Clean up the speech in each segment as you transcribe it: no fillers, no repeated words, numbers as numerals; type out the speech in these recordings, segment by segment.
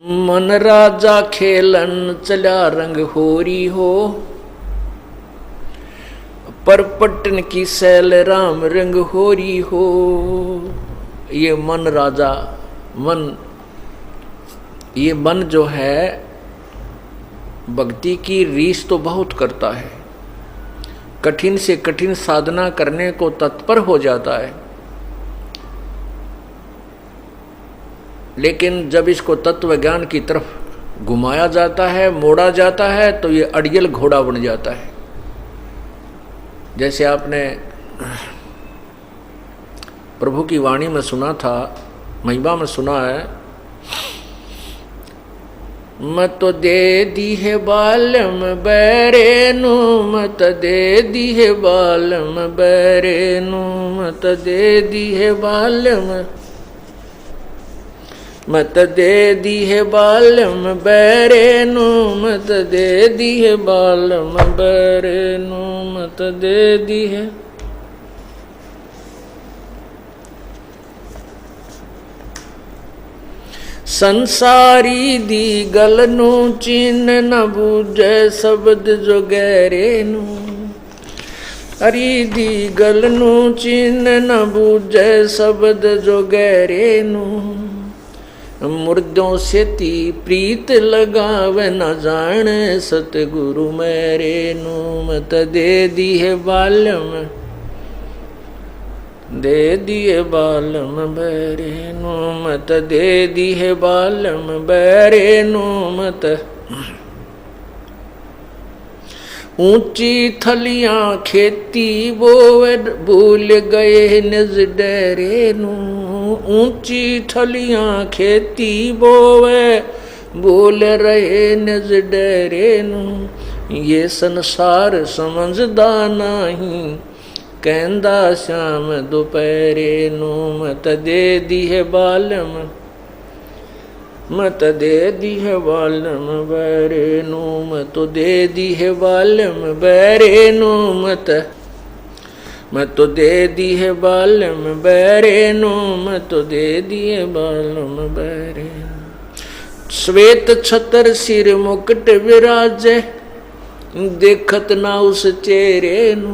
मन राजा खेलन चला रंग होरी हो, पर पट्टन की सैल राम रंग होरी हो। ये मन राजा मन, ये मन जो है भक्ति की रीस तो बहुत करता है, कठिन से कठिन साधना करने को तत्पर हो जाता है, लेकिन जब इसको तत्व ज्ञान की तरफ घुमाया जाता है, मोड़ा जाता है, तो ये अड़ियल घोड़ा बन जाता है। जैसे आपने प्रभु की वाणी में सुना था, महिमा में सुना है, मत दे दी है बालम बैरेनु, मत दे दी है बालम बैरेनु, मत दे दी है बालम, मत दे दी है बालम बैरेनु, मत दे दी है बालम बैरेनु, मत दे दी है। संसारी दी गलनु चिन्ह न बूझे शब्द जो गहरेनु, हरी दी गलनु चिन्ह न बूझे शब्द जो गहरेनु, मुर्दों से ती प्रीत लगावे न जाने सतगुरु मेरे नु, मत दे दी है बालम, दे दिए बालम बैरे नु, मत दे दी है बालम बैरे नु, मत ऊंची थलियां खेती बोवे भूल गए निज डेरे नु, ऊंची थलियां खेती बोवे भूल रहे निज डेरे नु, ये संसार समझदा नहीं कहंदा श्याम दोपहरे नु, मत दे दी है बालम, मत दे दी है बालम बैरे नु, मत दे दी है बालम बैरे नु, मत दे दी है बालम बैरे नु, मत दे दी है बालम बैरे। श्वेत छतर सिर मुकुट विराजे, देखत ना उस चेहरे नु,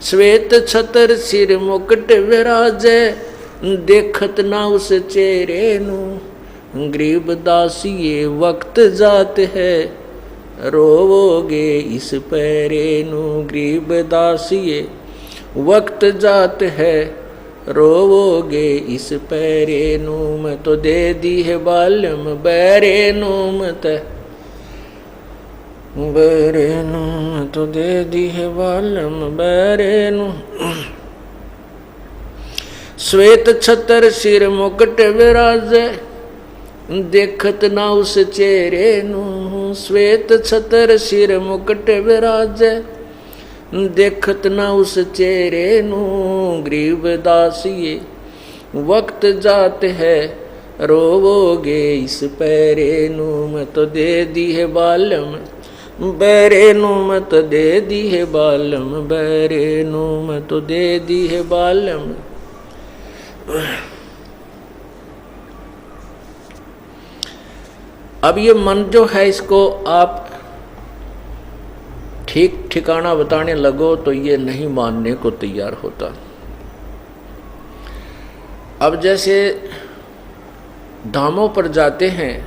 श्वेत छतर सिर मुकुट विराजे, देखत ना उस चेहरे नु, गरीब दासी ये वक्त जात है रोवोगे इस पैरे नु, गरीब दासी ये वक्त जात है रोवोगे इस पैरे नु, मैं तो दे दी है बालम बैरे नु, मत बैरे नु, मैं तो दे दी है बालम बैरे नु। श्वेत छतर सिर मुकुट विराजे, देखत ना उस चेहरे नु, श्वेत छतर सिर मुकुट विराजे, देखत ना उस चेहरे नु, गरीब दासिये वक्त जात है रोवोगे इस पैरे नु, मैं तो दे दी है बालम बैरे नु, मत दे दी है बालम बैरे नु, मैं तो दे दी है बालम। अब ये मन जो है, इसको आप ठीक ठिकाना बताने लगो तो ये नहीं मानने को तैयार होता। अब जैसे धामों पर जाते हैं,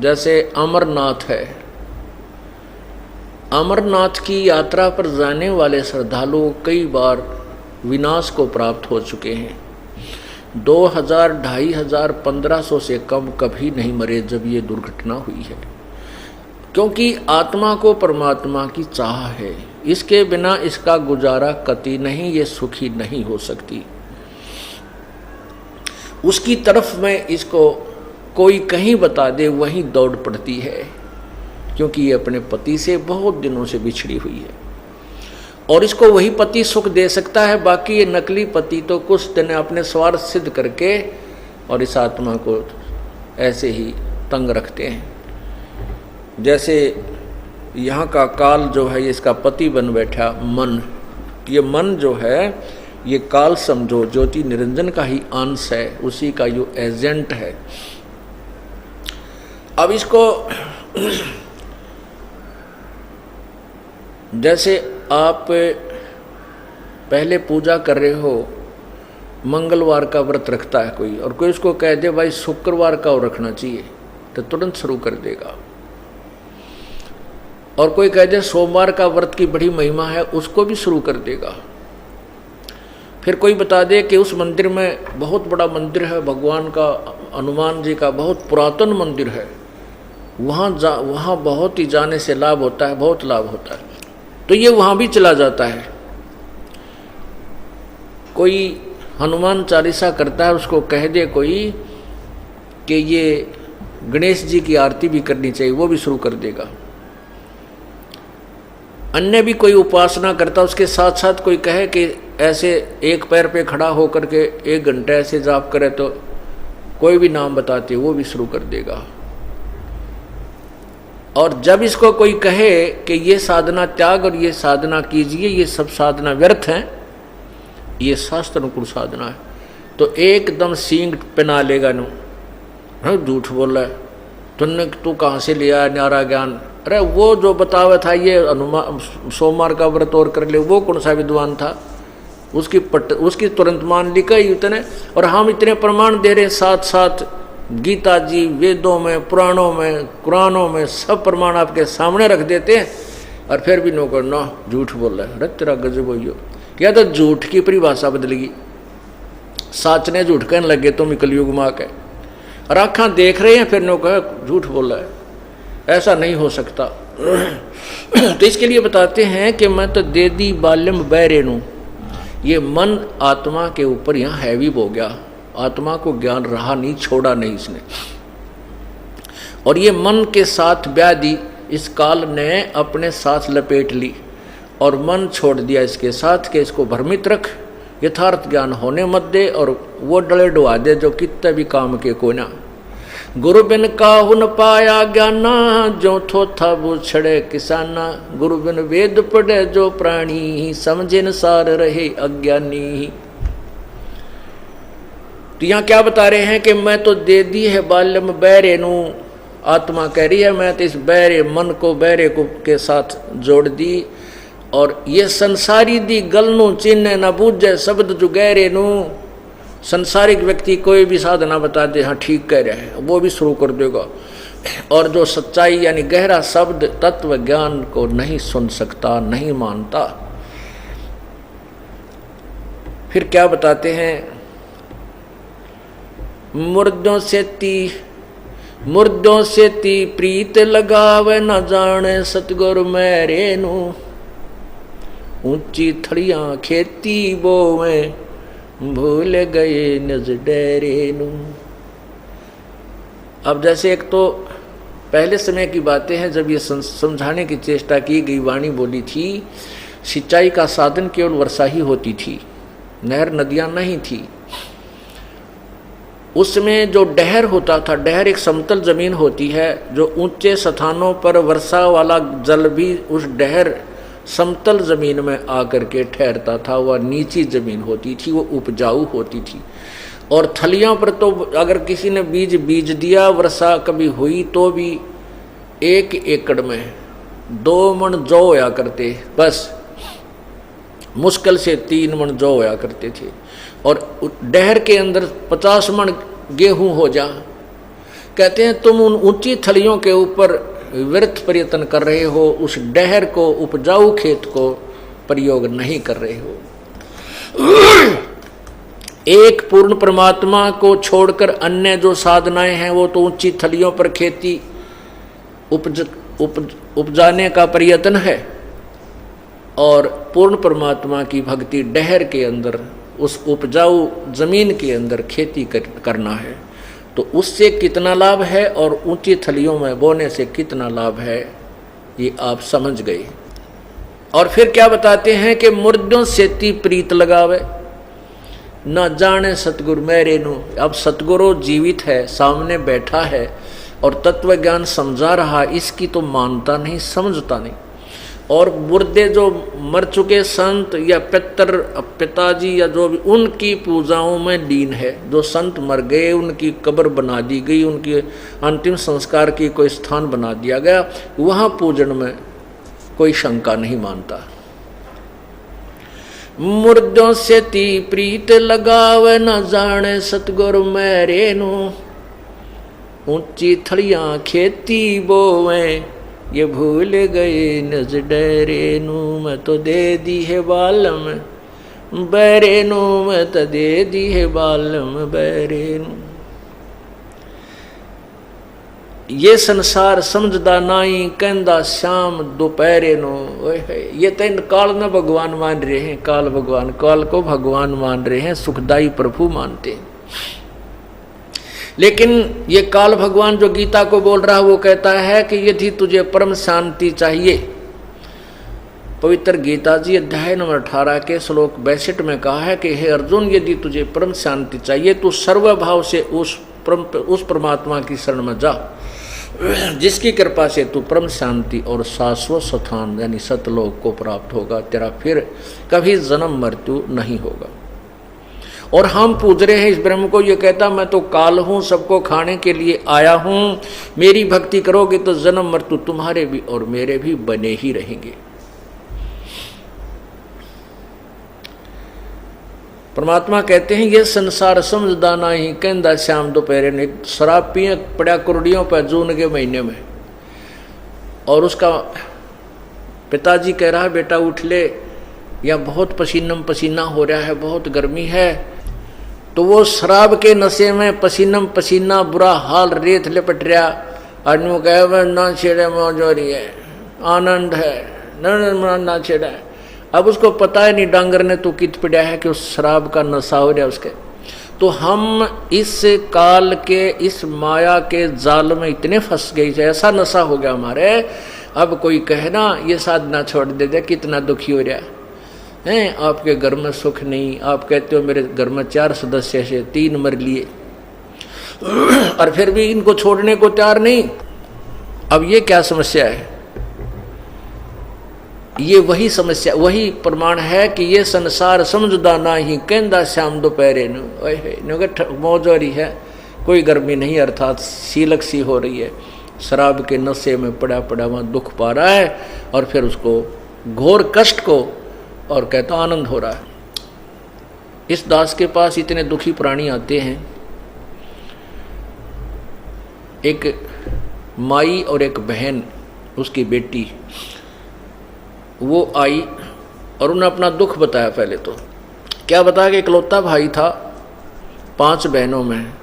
जैसे अमरनाथ है, अमरनाथ की यात्रा पर जाने वाले श्रद्धालु कई बार विनाश को प्राप्त हो चुके हैं। 2000, 2500, 1500 से कम कभी नहीं मरे जब ये दुर्घटना हुई है, क्योंकि आत्मा को परमात्मा की चाह है, इसके बिना इसका गुजारा कतई नहीं, ये सुखी नहीं हो सकती। उसकी तरफ में इसको कोई कहीं बता दे वहीं दौड़ पड़ती है, क्योंकि ये अपने पति से बहुत दिनों से बिछड़ी हुई है और इसको वही पति सुख दे सकता है, बाकी ये नकली पति तो कुछ दिन अपने स्वार्थ सिद्ध करके और इस आत्मा को ऐसे ही तंग रखते हैं। जैसे यहाँ का काल जो है, इसका पति बन बैठा मन, ये मन जो है ये काल समझो ज्योति निरंजन का ही अंश है, उसी का जो एजेंट है। अब इसको जैसे आप पहले पूजा कर रहे हो, मंगलवार का व्रत रखता है कोई, और कोई उसको कह दे भाई शुक्रवार का रखना चाहिए, तो तुरंत शुरू कर देगा। और कोई कह दे सोमवार का व्रत की बड़ी महिमा है, उसको भी शुरू कर देगा। फिर कोई बता दे कि उस मंदिर में बहुत बड़ा मंदिर है भगवान का, हनुमान जी का बहुत पुरातन मंदिर है, वहाँ बहुत ही जाने से लाभ होता है, बहुत लाभ होता है, तो ये वहाँ भी चला जाता है। कोई हनुमान चालीसा करता है, उसको कह दे कोई कि ये गणेश जी की आरती भी करनी चाहिए, वो भी शुरू कर देगा। अन्य भी कोई उपासना करता, उसके साथ साथ कोई कहे कि ऐसे एक पैर पे खड़ा होकर के 1 घंटा ऐसे जाप करे, तो कोई भी नाम बताते वो भी शुरू कर देगा। और जब इसको कोई कहे कि ये साधना त्याग और ये साधना कीजिए, ये सब साधना व्यर्थ हैं, ये शास्त्र अनुकूल साधना है, तो एकदम सींग पहना लेगा नु, झूठ बोल रहा है, तू कहाँ से लिया न्यारा ज्ञान? अरे वो जो बतावा था ये हनुमान सोमवार का व्रत और कर ले, वो कौन सा विद्वान था? उसकी तुरंत मान ली कई इतने, और हम इतने प्रमाण दे रहे, साथ साथ गीता जी, वेदों में, पुराणों में, कुरानों में सब प्रमाण आपके सामने रख देते हैं, और फिर भी नो करना झूठ बोल रहा है। अरे तेरा गजब हो, या तो झूठ की परिभाषा बदलेगी, साच ने झूठ कहने लगे तुम कलयुग माँ के, और आँखा देख रहे हैं फिर नो कह झूठ बोल रहा है, ऐसा नहीं हो सकता। तो इसके लिए बताते हैं कि मैं तो दे दी बाल्यम बैरेणु, ये मन आत्मा के ऊपर यहाँ हैवी हो गया, आत्मा को ज्ञान रहा नहीं, छोड़ा नहीं इसने, और ये मन के साथ व्याधि इस काल ने अपने साथ लपेट ली, और मन छोड़ दिया इसके साथ कि इसको भ्रमित रख, यथार्थ ज्ञान होने मत दे, और वो डले डुआ दे जो कितने भी काम के कोना। गुरु बिन काहु न पाया ज्ञाना, जो थो था वो छड़े किसाना, गुरु बिन वेद पढ़े जो प्राणी, समझे न सार रहे अज्ञानी। तो यहाँ क्या बता रहे हैं कि मैं तो दे दी है बाल्यम बैरेनु, आत्मा कह रही है मैं तो इस बैरे मन को बैरे को के साथ जोड़ दी, और ये संसारी दी गलनू चिन्ह न बूझे शब्द जो गहरे नू। संसारिक व्यक्ति कोई भी साधना बता दे हाँ ठीक कह रहे हैं, वो भी शुरू कर देगा, और जो सच्चाई यानी गहरा शब्द तत्व ज्ञान को नहीं सुन सकता, नहीं मानता। फिर क्या बताते हैं, मुर्दों से ती प्रीत लगावे, न जाने सतगुरु मेरे नू, ऊंची थड़ियां खेती बोवे, भूल गए नज डेरे नू। अब जैसे एक तो पहले समय की बातें हैं जब ये समझाने की चेष्टा की गई, वाणी बोली थी, सिंचाई का साधन केवल वर्षा ही होती थी, नहर नदियां नहीं थी। उसमें जो डहर होता था, डहर एक समतल जमीन होती है, जो ऊंचे स्थानों पर वर्षा वाला जल भी उस डहर समतल जमीन में आकर के ठहरता था, वह नीची जमीन होती थी, वो उपजाऊ होती थी। और थलियों पर तो अगर किसी ने बीज दिया, वर्षा कभी हुई तो भी 1 एकड़ में 2 मन जौ होया करते, बस मुश्किल से 3 मन जौ होया करते थे, और डहर के अंदर 50 मन गेहूं हो जा। कहते हैं तुम उन ऊंची थलियों के ऊपर व्यर्थ प्रयत्न कर रहे हो, उस डहर को, उपजाऊ खेत को प्रयोग नहीं कर रहे हो। एक पूर्ण परमात्मा को छोड़कर अन्य जो साधनाएं हैं वो तो ऊंची थलियों पर खेती उपजाने का प्रयत्न है, और पूर्ण परमात्मा की भक्ति डहर के अंदर, उस उपजाऊ जमीन के अंदर खेती करना है। तो उससे कितना लाभ है और ऊंची थलियों में बोने से कितना लाभ है, ये आप समझ गए। और फिर क्या बताते हैं कि मुर्दों से ती प्रीत लगावे, न जाने सतगुरु मेरे नु। अब सतगुरु जीवित है, सामने बैठा है और तत्व ज्ञान समझा रहा, इसकी तो मानता नहीं, समझता नहीं। और मुर्दे जो मर चुके संत या पिताजी या जो भी, उनकी पूजाओं में लीन है। जो संत मर गए उनकी कब्र बना दी गई, उनके अंतिम संस्कार की कोई स्थान बना दिया गया, वहाँ पूजन में कोई शंका नहीं मानता। मुर्दों से ती प्रीत लगावे न जाने सतगुरु मेरे नु, ऊंची थड़ियां खेती बोवे ये भूल गए नज डरे नू, मैं तो दे दी है बालम बैरे नू, मैं तो दे दी है बालम बैरे नू। ये संसार समझदा नाई कहंदा श्याम दोपहरे नो। ये तो इन काल न भगवान मान रहे हैं, काल भगवान, काल को भगवान मान रहे हैं, सुखदाई प्रभु मानते हैं। लेकिन ये काल भगवान जो गीता को बोल रहा है वो कहता है कि यदि तुझे परम शांति चाहिए, पवित्र गीता जी अध्याय नंबर 18 के श्लोक 62 में कहा है कि हे अर्जुन, यदि तुझे परम शांति चाहिए तो सर्वभाव से उस परमात्मा की शरण में जा, जिसकी कृपा से तू परम शांति और शाश्वत स्थान यानी सतलोक को प्राप्त होगा। तेरा फिर कभी जन्म मृत्यु नहीं होगा। और हम पूज रहे हैं इस ब्रह्म को, ये कहता मैं तो काल हूँ, सबको खाने के लिए आया हूँ, मेरी भक्ति करोगे तो जन्म मृत्यु तुम्हारे भी और मेरे भी बने ही रहेंगे। परमात्मा कहते हैं ये संसार समझदा नहीं कहंदा श्याम दोपहरे ने। शराब पिए पड़ा कुर्डियों पर जून के महीने में, और उसका पिताजी कह रहा है बेटा उठ ले, या बहुत पसीनम पसीना हो रहा है, बहुत गर्मी है। तो वो शराब के नशे में पसीनम पसीना बुरा हाल, रेत लिपट रहा। आदमी कहे ना छेड़े मौज हो रही है, आनंद है, ना छेड़ा है। अब उसको पता है नहीं डांगर ने तो कित पड़ा है कि उस शराब का नशा हो रहा है उसके। तो हम इस काल के, इस माया के जाल में इतने फंस गए, ऐसा नशा हो गया हमारे। अब कोई कहे ना ये साधना छोड़ दे दे, कितना दुखी हो रहा है, आपके घर में सुख नहीं। आप कहते हो मेरे घर में 4 सदस्य से 3 मर लिए, और फिर भी इनको छोड़ने को तैयार नहीं। अब ये क्या समस्या है? ये वही समस्या, वही प्रमाण है कि ये संसार समझदा नहीं कहंदा श्याम दोपहरे नु। मौज हो रही है, कोई गर्मी नहीं, अर्थात सीलक सी हो रही है। शराब के नशे में पड़ा पड़ा वहाँ दुख पा रहा है, और फिर उसको घोर कष्ट को, और कहता आनंद हो रहा है। इस दास के पास इतने दुखी प्राणी आते हैं। एक माई और एक बहन, उसकी बेटी, वो आई और उन्हें अपना दुख बताया। पहले तो क्या बताया कि इकलौता भाई था 5 बहनों में।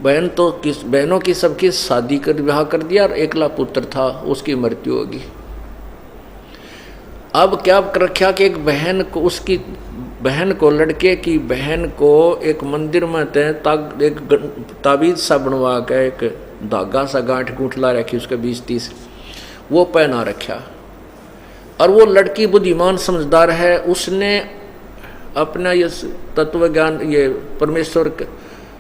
बहनों की सबकी शादी कर विवाह कर दिया, और एकला पुत्र था, उसकी मृत्यु होगी। अब क्या कर रखा कि एक बहन को, उसकी बहन को, लड़के की बहन को एक मंदिर में एक ताबीज सा बनवा के, एक धागा सा गांठ गूंठला रखी, उसके 20-30 वो पहना रखा। और वो लड़की बुद्धिमान समझदार है, उसने अपना ये तत्व ज्ञान, ये परमेश्वर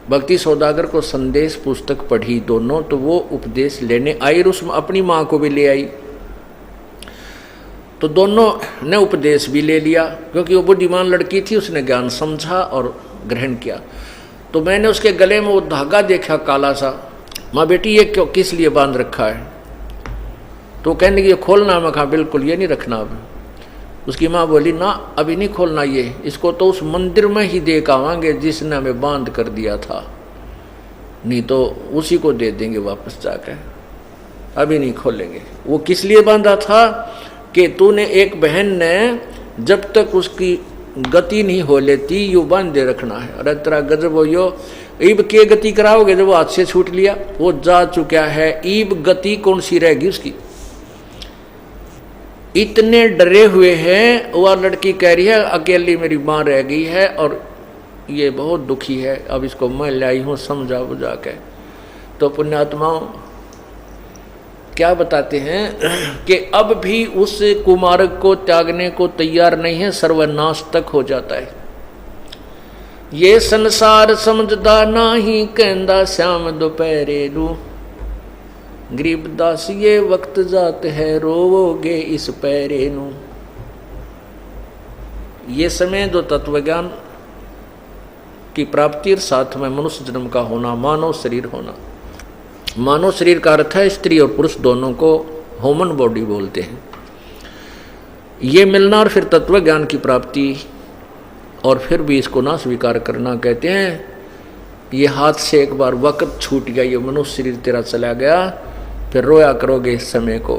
भक्ति सौदागर को संदेश पुस्तक पढ़ी दोनों, तो वो उपदेश लेने आई, और उसमें अपनी माँ को भी ले आई। तो दोनों ने उपदेश भी ले लिया, क्योंकि वो बुद्धिमान लड़की थी, उसने ज्ञान समझा और ग्रहण किया। तो मैंने उसके गले में वो धागा देखा काला सा। माँ बेटी ये क्यों, किस लिए बांध रखा है? तो कहने की ये खोलना। मैं कहा बिल्कुल ये नहीं रखना अब। उसकी माँ बोली ना अभी नहीं खोलना ये, इसको तो उस मंदिर में ही दे के आवांगे जिसने हमें बांध कर दिया था, नहीं तो उसी को दे देंगे वापस जाकर, अभी नहीं खोलेंगे। वो किस लिए बांधा था कि तूने, एक बहन ने जब तक उसकी गति नहीं हो लेती यू बांधे रखना है। अरे तेरा गजब हो यो, ईब के गति कराओगे जब वो हाथ से छूट लिया, वो जा चुका है, ईब गति कौन सी रहेगी उसकी। इतने डरे हुए हैं। वह लड़की कह रही है अकेली मेरी माँ रह गई है और ये बहुत दुखी है, अब इसको मैं लाई हूँ समझा बुझा के। तो पुण्यात्माओं क्या बताते हैं कि अब भी उस कुमारक को त्यागने को तैयार नहीं है, सर्वनाश तक हो जाता है। ये संसार समझदा नाही कहंदा श्याम दोपहरे रू, गरीबदास ये वक्त जात है रोवोगे इस पैरे नू। ये समय जो तत्वज्ञान की प्राप्ति और साथ में मनुष्य जन्म का होना, मानव शरीर होना। मानव शरीर का अर्थ है स्त्री और पुरुष दोनों को ह्यूमन बॉडी बोलते हैं। ये मिलना और फिर तत्व ज्ञान की प्राप्ति और फिर भी इसको ना स्वीकार करना, कहते हैं ये हाथ से एक बार वक्त छूट गया, ये मनुष्य शरीर तेरा चला गया, फिर रोया करोगे इस समय को।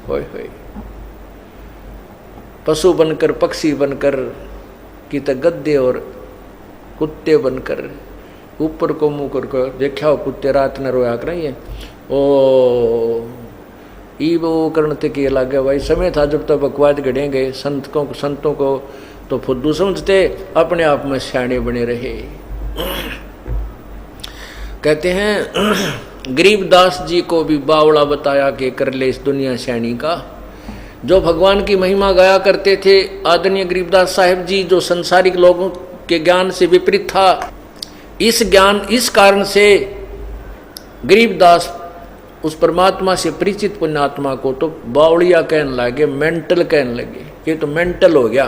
होय होय पशु बनकर, पक्षी बनकर, कि त गद्दे और कुत्ते बनकर ऊपर को मुँह करके देखा हो कुत्ते रात ने रोया करेंगे। ओ ई वो करण थे कि लगे भाई समय था जब तक बकवाद गढ़ेंगे संतों को तो फुद्दू समझते, अपने आप में सियाणे बने रहे। कहते हैं गरीबदास जी को भी बावड़ा बताया कि कर ले इस दुनिया सियाणी का। जो भगवान की महिमा गाया करते थे आदरणीय गरीबदास साहिब जी, जो संसारिक लोगों के ज्ञान से विपरीत था, इस कारण से गरीबदास उस परमात्मा से परिचित पुण्यात्मा को तो बावड़िया कहने लगे, मेंटल कहने लगे। ये तो मेंटल हो गया,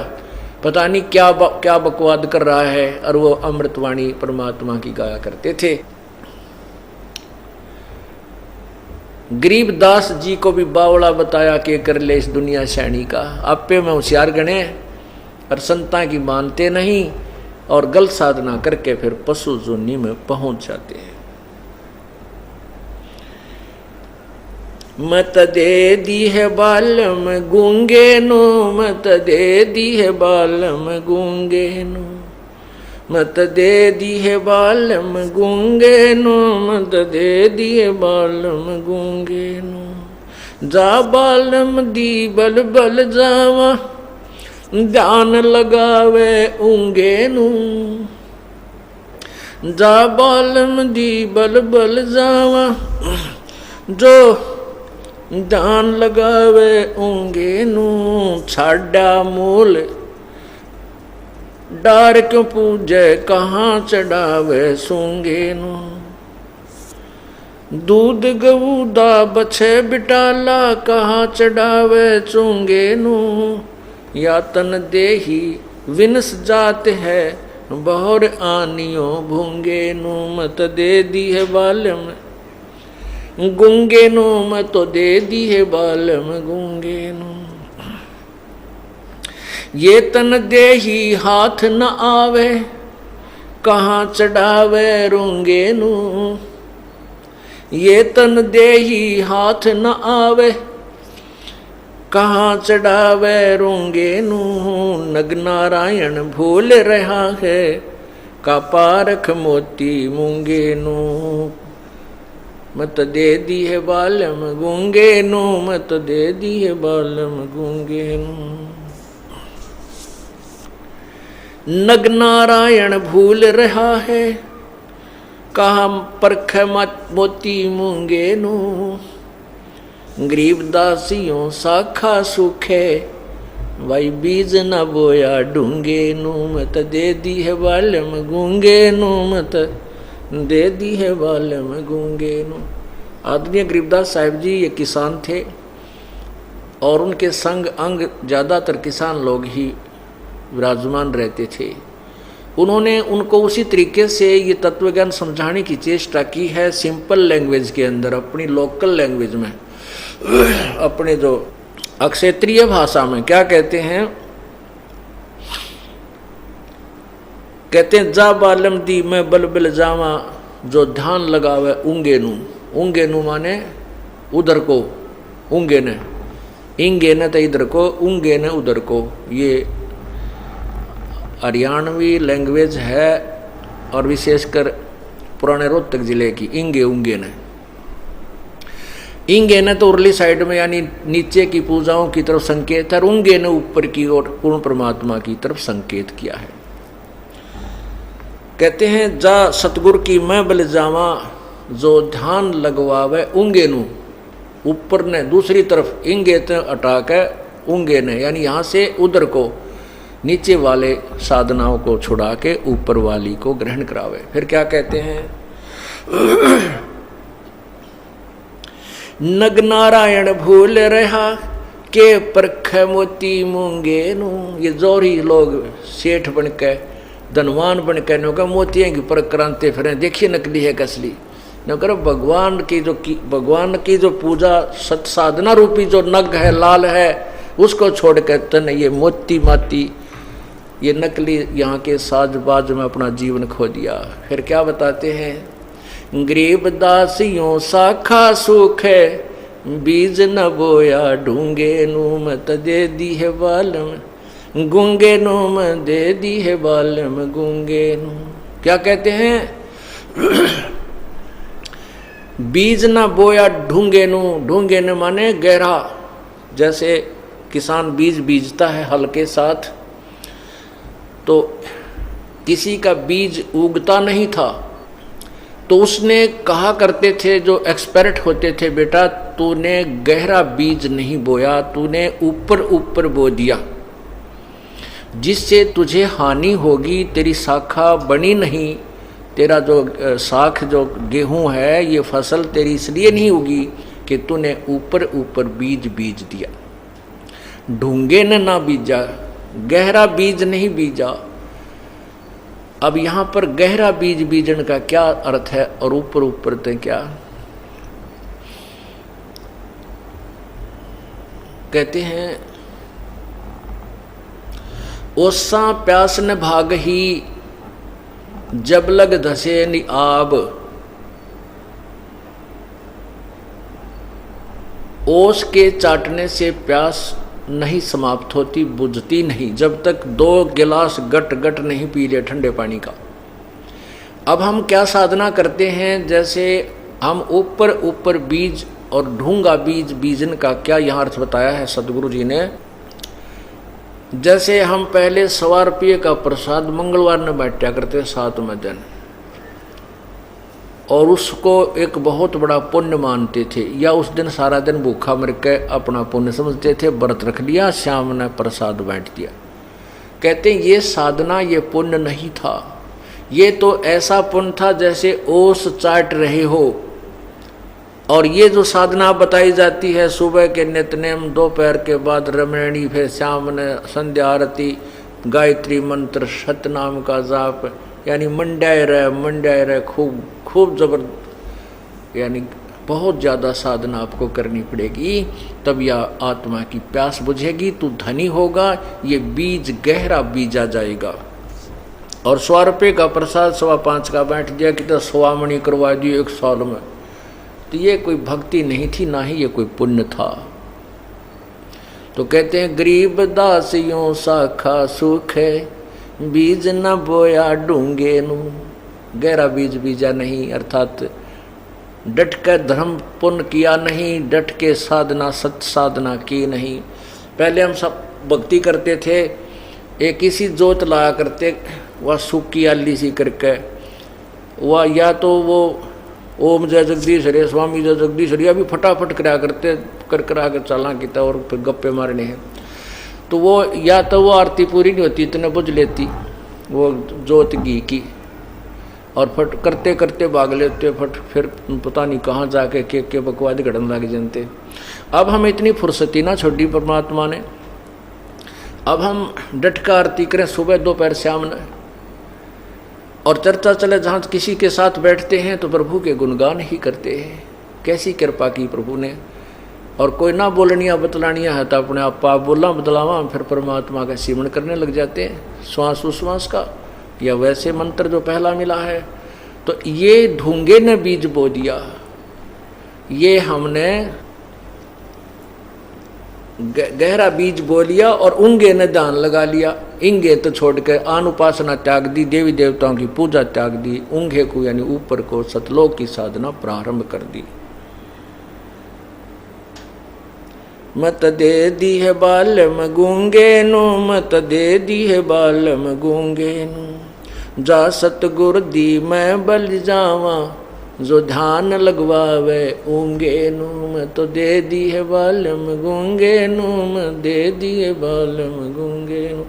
पता नहीं क्या बकवाद कर रहा है। और वो अमृतवाणी परमात्मा की गाया करते थे। गरीबदास जी को भी बावड़ा बताया कि कर ले इस दुनिया सैनी का। आपे में होशियार गणे और संता की मानते नहीं और गलत साधना करके फिर पशु जोनी में पहुंच जाते हैं। मत दे दी है बालम गूंगे नो, मत दे दी है बालम गूंगे नो, मत दे दी है बालम गूंगे नो, मत दे दी है बालम गूंगे नो। जा बालम दी बल बल जावा, ध्यान लगावे ऊंगे नू। जा बालम दी बल बल जावा, जो ध्यान लगावे ऊंगे नू। छाड़ा मूल डार क्यों पूजे, कहाँ चढ़ावे सूंगे नू। दूध गऊदा बछे बिटाला, कहाँ चढ़ावे चूंगे नू। यातन देही विनस जात है, बहुर आनियो भूंगे नू। मत दे दी है बालम गूंगे नो, मत तो दे दी है बालम गूंगे नो। ये तन देही हाथ न आवे, कहाँ चढ़ावे रूंगे नू। ये तन देही हाथ न आवे, कहाँ चढ़ावे रूंगे नू। नग नारायण भूल रहा है, का पारख मोती मूंगे नू। मत दे दी है बालम गूंगे नू, मत दे दी है बालम गूंगे नू। नग नारायण भूल रहा है, कहा परख मत मोती मूंगे नू। गरीबदासियों साखा सूखे, भाई बीज न बोया ढूंगे नू। मत दे दी है बालम गूंगे नू, मत दे दी है बालम गूंगे नू। आदरणीय गरीबदास साहिब जी ये किसान थे और उनके संग अंग ज़्यादातर किसान लोग ही विराजमान रहते थे। उन्होंने उनको उसी तरीके से ये तत्वज्ञान समझाने की चेष्टा की है, सिंपल लैंग्वेज के अंदर, अपनी लोकल लैंग्वेज में, अपने जो अक्षेत्रीय भाषा में। क्या कहते हैं? कहते हैं जा बालम दी मैं बल बल जावा, जो ध्यान लगावे ऊंगे नू। ऊंगे नू माने उधर को, ऊंगे ने, इंगे ने तो इधर को, ऊंगे ने उधर को। ये हरियाणवी लैंग्वेज है और विशेषकर पुराने रोहतक जिले की। इंगे ऊंगे ने, इंगे ने तो उर्ली साइड में यानी नीचे की पूजाओं की तरफ संकेत है, और ऊंगे ने ऊपर की ओर पूर्ण परमात्मा की तरफ संकेत किया है। कहते हैं जा सतगुरु की मैं बल जावा, जो ध्यान लगवावे ऊंगे नू। ऊपर ने दूसरी तरफ इंगे ते हटा के ऊंगे ने, यानी यहाँ से उधर को, नीचे वाले साधनाओं को छुड़ा के ऊपर वाली को ग्रहण करावे। फिर क्या कहते हैं? नग नारायण भूल रहा के परख मोती मूंगे नू। ये जोरी लोग सेठ बन के धनवान बन के नौका मोतियों की परख कराते फिर देखिए नकली है कसली नौकर। भगवान की जो पूजा सत साधना रूपी जो नग है लाल है उसको छोड़ के तन ये मोती माती ये नकली यहाँ के साजबाज में अपना जीवन खो दिया। फिर क्या बताते हैं, गरीब दासियों शाखा सुख है बीज न बोया ढूंगे नूम दे दी है बालम गूंगे नूम दे दी है बालम गूंगे नूम। क्या कहते हैं, बीज न बोया ढूंगे नू। ढूंगे न माने गहरा, जैसे किसान बीज बीजता है हल के साथ, तो किसी का बीज उगता नहीं था तो उसने कहा करते थे जो एक्सपर्ट होते थे, बेटा तूने गहरा बीज नहीं बोया, तूने ऊपर ऊपर बो दिया जिससे तुझे हानि होगी, तेरी शाखा बनी नहीं, तेरा जो साख जो गेहूं है ये फसल तेरी इसलिए नहीं होगी कि तूने ऊपर ऊपर बीज बीज दिया। ढूंगे न ना बीजा, गहरा बीज नहीं बीजा। अब यहाँ पर गहरा बीज बीजन का क्या अर्थ है और ऊपर ऊपर तो क्या कहते हैं, ओसा प्यास न भाग ही जब लग धसे नि आब। ओस के चाटने से प्यास नहीं समाप्त होती, बुझती नहीं जब तक 2 गिलास गट गट नहीं पी ले ठंडे पानी का। अब हम क्या साधना करते हैं, जैसे हम ऊपर ऊपर बीज और ढूंगा बीज बीजन का क्या यहाँ अर्थ बताया है सदगुरु जी ने। जैसे हम पहले 100 रुपये का प्रसाद मंगलवार में बांटा करते 7वें दिन और उसको एक बहुत बड़ा पुण्य मानते थे, या उस दिन सारा दिन भूखा मर के अपना पुण्य समझते थे, व्रत रख लिया, शाम ने प्रसाद बांट दिया। कहते हैं ये साधना ये पुण्य नहीं था, ये तो ऐसा पुण्य था जैसे ओस चाट रहे हो। और ये जो साधना बताई जाती है सुबह के नित्यनेम, दोपहर के बाद रमणी, फिर शाम ने संध्या आरती, गायत्री मंत्र, सतनाम का जाप, यानी मंडाए रहे खूब खूब जबर, यानी बहुत ज़्यादा साधना आपको करनी पड़ेगी, तब यह आत्मा की प्यास बुझेगी, तू धनी होगा, ये बीज गहरा बीजा जाएगा। और 100 रुपये का प्रसाद 5.25 का बैठ दिया कि तो 100 मणि करवा दिए 1 साल में, तो ये कोई भक्ति नहीं थी, ना ही ये कोई पुण्य था। तो कहते हैं गरीब दासियों शाखा सुख है बीज न बोया ढूंगे नू। गहरा बीज बीजा नहीं, अर्थात डट कर धर्म पुण्य किया नहीं, डट के साधना सत्य साधना की नहीं। पहले हम सब भक्ति करते थे, एक इसी जोत लाया करते, वह सूखी आली सी करके, वह या तो वो ओम जय जगदीश हरे स्वामी जय जगदीश हरे अभी फटाफट करा करते करा कर चला किता और फिर गप्पे मारने हैं, तो वो या तो वो आरती पूरी नहीं होती, इतने बुझ लेती वो जोत घी की, और फट करते करते भाग लेते, फट फिर पता नहीं कहाँ जाके के बकवाद घड़न लग जानते। अब हम इतनी फुर्सती ना छोड़ी परमात्मा ने, अब हम डट का आरती करें सुबह दोपहर शाम ने, और चर्चा चले जहाँ किसी के साथ बैठते हैं तो प्रभु के गुणगान ही करते हैं, कैसी कृपा की प्रभु ने। और कोई ना बोलनिया बतलानिया है तो अपने आप पाप बोलना बदलावा, हम फिर परमात्मा का सिमरण करने लग जाते हैं श्वास उश्वास का, या वैसे मंत्र जो पहला मिला है। तो ये ढूंगे ने बीज बो दिया, ये हमने गहरा बीज बो लिया और उंगे ने ध्यान लगा लिया। इंगे तो छोड़ के आन उपासना त्याग दी, देवी देवताओं की पूजा त्याग दी, उंगे को यानी ऊपर को सतलोक की साधना प्रारंभ कर दी। मत दे दी है बालम गूंगे नु, मत दे दी है बालम गूंगे नु, जा सतगुर दी मैं बल जावा, जो ध्यान लगवावे ऊंगे नु, मैं तो दे दी है बालम गूंगे नु, मैं दे दी है बालम गूंगे नु।